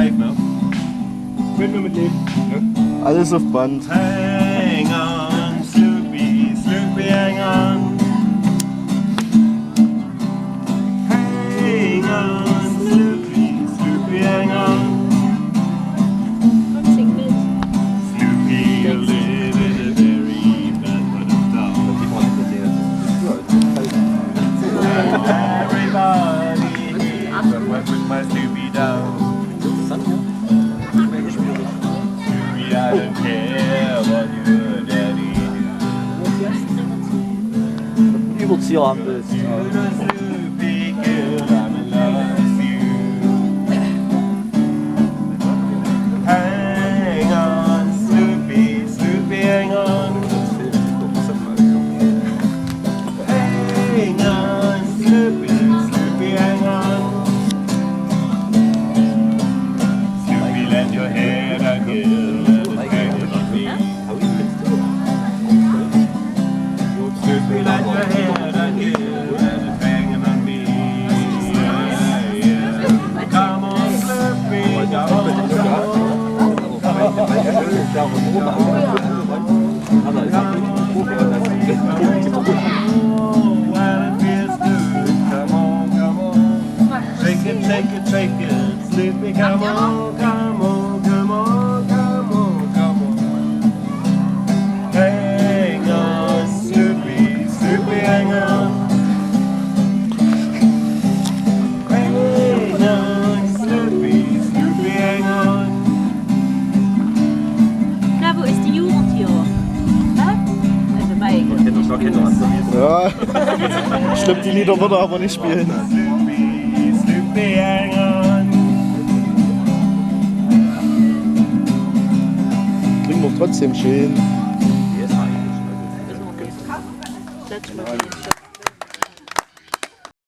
live now. Können wir mitleben. Alles auf Band. Hang on, Sloopy, Sloopy, hang on. Hang on, Sloopy, Sloopy, hang on. Komm, sing mit. Sloopy, you live in a very bad part of town. Everybody here, went with my Sloopy down. Sloopy, I don't care what your daddy do. Überzieher haben willst. Sloopy, girl, I'm in love with you. Hang on, Sloopy, Sloopy, hang on. Hang on, Sloopy, Sloopy, hang on. Sloopy, let your hair down, girl, let it hang on me. Sloopy, let your hair down, girl, let it hang on me. Yeah, yeah. Come on, Sloopy, come on, Oh, well, it feels good. Come on, come on. Shake it, shake it, shake it. Sloopy, come on, come on, come on, come on, come on. Hang on, Sloopy, Sloopy, hang on. Hang on, Sloopy, Sloopy, hang on. Na, wo ist die Jugend hier? Hä? Also bei. Ja. Schlimm, die Lieder würde er aber nicht spielen. Sloopy, Sloopy, hang on. Klingt doch trotzdem schön. Setz mal den Stopp.